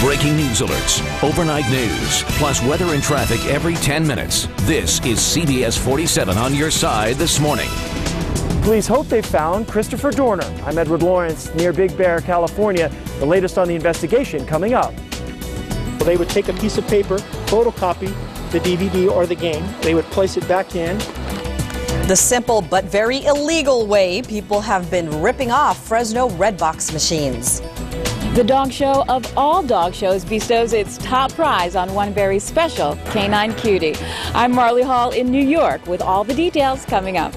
Breaking news alerts, overnight news, plus weather and traffic every 10 minutes. This is CBS 47 on your side this morning. Police hope they found Christopher Dorner. I'm Edward Lawrence near Big Bear, California. The latest on the investigation coming up. They would take a piece of paper, photocopy the DVD or the game. They would place it back in. The simple but very illegal way people have been ripping off Fresno Redbox machines. The dog show of all dog shows bestows its top prize on one very special canine cutie. I'm Marley Hall in New York with all the details coming up.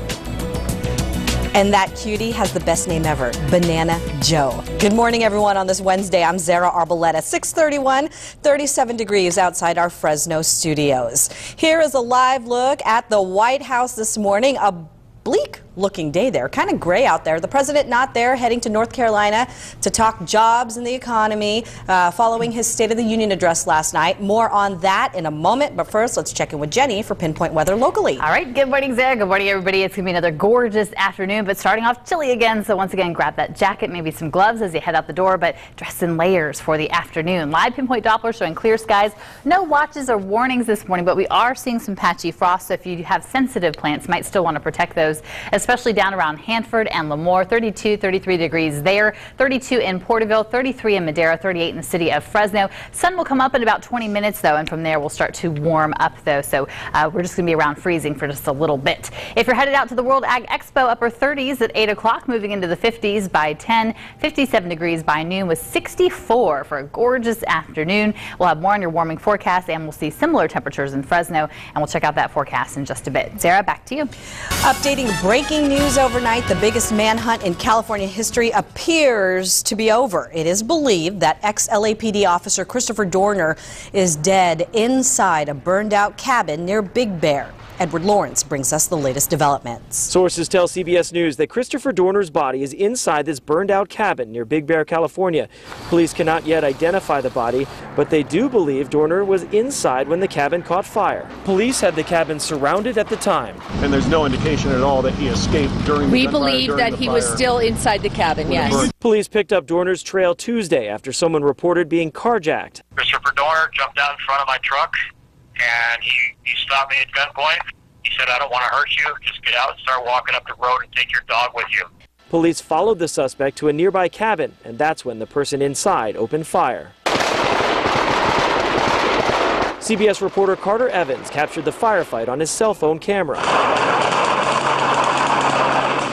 And that cutie has the best name ever, Banana Joe. Good morning, everyone, on this Wednesday. I'm Zara Arboleta. 6:31, 37 degrees outside our Fresno studios. Here is a live look at the White House this morning. A bleak-looking day there, kind of gray out there. The president not there, heading to North Carolina to talk jobs and the economy following his State of the Union address last night. More on that in a moment, but first let's check in with Jenny for Pinpoint Weather locally. All right, good morning, Zara. Good morning, everybody. It's going to be another gorgeous afternoon, but starting off chilly again. So once again, grab that jacket, maybe some gloves as you head out the door, but dress in layers for the afternoon. Live pinpoint Doppler showing clear skies. No watches or warnings this morning, but we are seeing some patchy frost, so if you have sensitive plants, might still want to protect those, especially down around Hanford and Lemoore. 32, 33 degrees there, 32 in Porterville, 33 in Madera, 38 in the city of Fresno. Sun will come up in about 20 minutes, though, and from there we'll start to warm up, though, so we're just going to be around freezing for just a little bit. If you're headed out to the World Ag Expo, upper 30s at 8 o'clock, moving into the 50s by 10, 57 degrees by noon with 64 for a gorgeous afternoon. We'll have more on your warming forecast, and we'll see similar temperatures in Fresno, and we'll check out that forecast in just a bit. Zara, back to you. Updating breaking news overnight, the biggest manhunt in California history appears to be over. It is believed that ex-LAPD officer Christopher Dorner is dead inside a burned-out cabin near Big Bear. Edward Lawrence brings us the latest developments. Sources tell CBS News that Christopher Dorner's body is inside this burned-out cabin near Big Bear, California. Police cannot yet identify the body, but they do believe Dorner was inside when the cabin caught fire. Police had the cabin surrounded at the time. And there's no indication at all that he escaped during the gunfire. We believe that he was still inside the cabin, yes. Police picked up Dorner's trail Tuesday after someone reported being carjacked. Christopher Dorner jumped out in front of my truck, and he stopped me at gunpoint. He said, "I don't want to hurt you. Just get out and start walking up the road and take your dog with you." Police followed the suspect to a nearby cabin, and that's when the person inside opened fire. CBS reporter Carter Evans captured the firefight on his cell phone camera.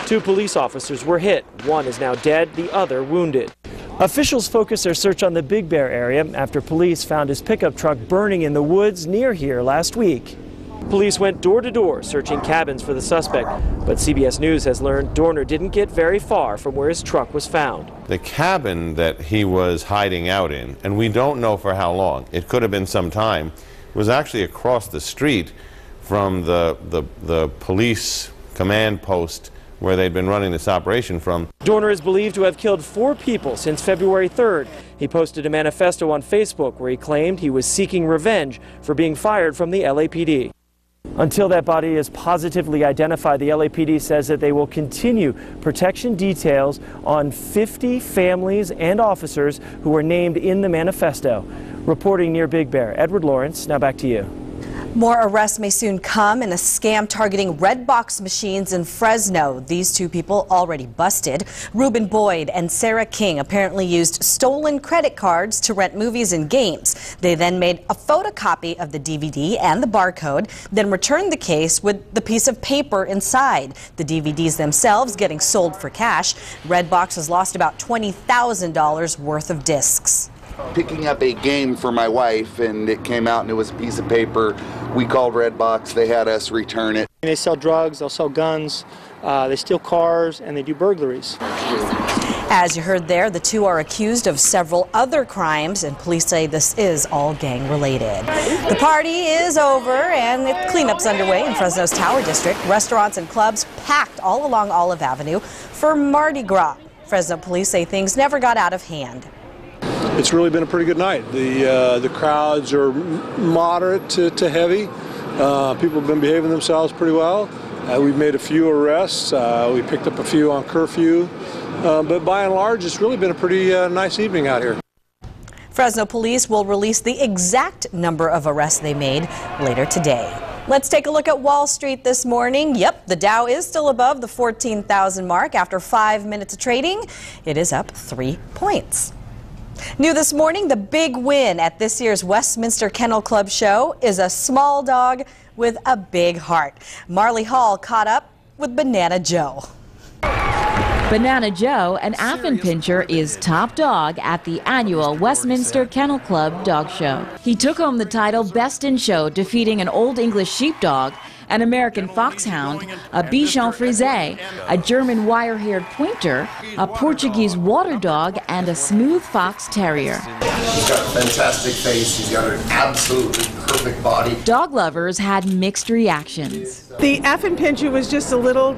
2 police officers were hit. One is now dead, the other wounded. Officials focused their search on the Big Bear area after police found his pickup truck burning in the woods near here last week. Police went door to door searching cabins for the suspect, but CBS News has learned Dorner didn't get very far from where his truck was found. The cabin that he was hiding out in, and we don't know for how long, it could have been some time, was actually across the street from the police command post where they'd been running this operation from. Dorner is believed to have killed 4 people since February 3rd. He posted a manifesto on Facebook where he claimed he was seeking revenge for being fired from the LAPD. Until that body is positively identified, the LAPD says that they will continue protection details on 50 families and officers who were named in the manifesto. Reporting near Big Bear, Edward Lawrence, now back to you. More arrests may soon come in a scam targeting Redbox machines in Fresno. These 2 people already busted. Reuben Boyd and Sarah King apparently used stolen credit cards to rent movies and games. They then made a photocopy of the DVD and the barcode, then returned the case with the piece of paper inside. The DVDs themselves getting sold for cash. Redbox has lost about $20,000 worth of discs. Picking up a game for my wife, and it came out and it was a piece of paper. We called Redbox, they had us return it. They sell drugs, they'll sell guns, they steal cars, and they do burglaries. As you heard there, the 2 are accused of several other crimes, and police say this is all gang related. The party is over, and the cleanup's underway in Fresno's Tower District. Restaurants and clubs packed all along Olive Avenue for Mardi Gras. Fresno police say things never got out of hand. It's really been a pretty good night. The crowds are moderate to heavy. People have been behaving themselves pretty well. We've made a few arrests. We picked up a few on curfew. But by and large, it's really been a pretty nice evening out here. Fresno police will release the exact number of arrests they made later today. Let's take a look at Wall Street this morning. Yep, the Dow is still above the 14,000 mark after 5 minutes of trading. It is up 3 points. New this morning, the big win at this year's Westminster Kennel Club show is a small dog with a big heart. Marley Hall caught up with Banana Joe. Banana Joe, an Affenpinscher, is top dog at the annual Westminster Kennel Club dog show. He took home the title Best in Show, defeating an Old English Sheepdog, an American Foxhound, a Bichon Frise, a German wire-haired Pointer, a Portuguese Water Dog, and a Smooth Fox Terrier. He's got a fantastic face. He's got an absolutely perfect body. Dog lovers had mixed reactions. The Affenpinscher was just a little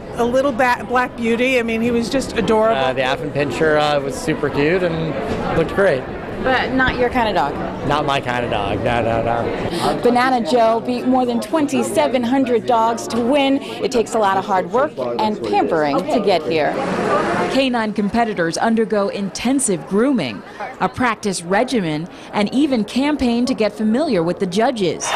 black beauty. I mean, he was just adorable. The Affenpinscher was super cute and looked great. But not your kind of dog? Not my kind of dog, no. Banana Joe beat more than 2,700 dogs to win. It takes a lot of hard work and pampering to get here. Canine competitors undergo intensive grooming, a practice regimen, and even campaign to get familiar with the judges.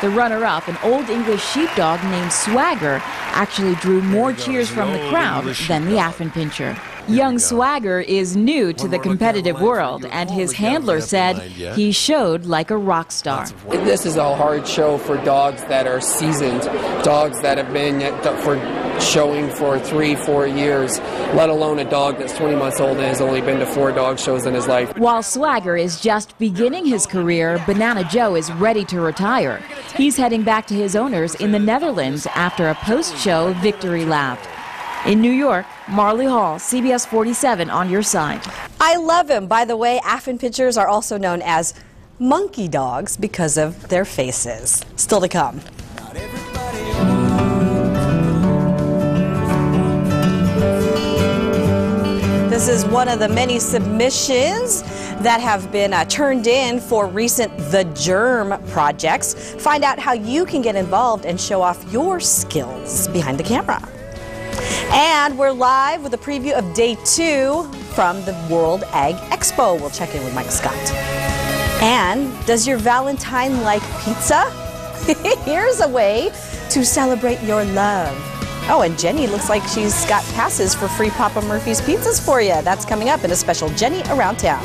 The runner-up, an Old English Sheepdog named Swagger, actually drew more cheers from the crowd than the Affenpinscher. Young Swagger is new to the competitive world, and his handler said he showed like a rock star. This is a hard show for dogs that are seasoned, dogs that have been showing for 3-4 years, let alone a dog that's 20 months old and has only been to 4 dog shows in his life. While Swagger is just beginning his career, Banana Joe is ready to retire. He's heading back to his owners in the Netherlands after a post-show victory lap. In New York, Marley Hall, CBS 47 on your side. I love him. By the way, Affenpinschers are also known as monkey dogs because of their faces. Still to come. This is one of the many submissions that have been turned in for recent The Germ projects. Find out how you can get involved and show off your skills behind the camera. And we're live with a preview of Day 2 from the World Ag Expo. We'll check in with Mike Scott. And does your Valentine like pizza? Here's a way to celebrate your love. Oh, and Jenny looks like she's got passes for free Papa Murphy's pizzas for you. That's coming up in a special Jenny Around Town.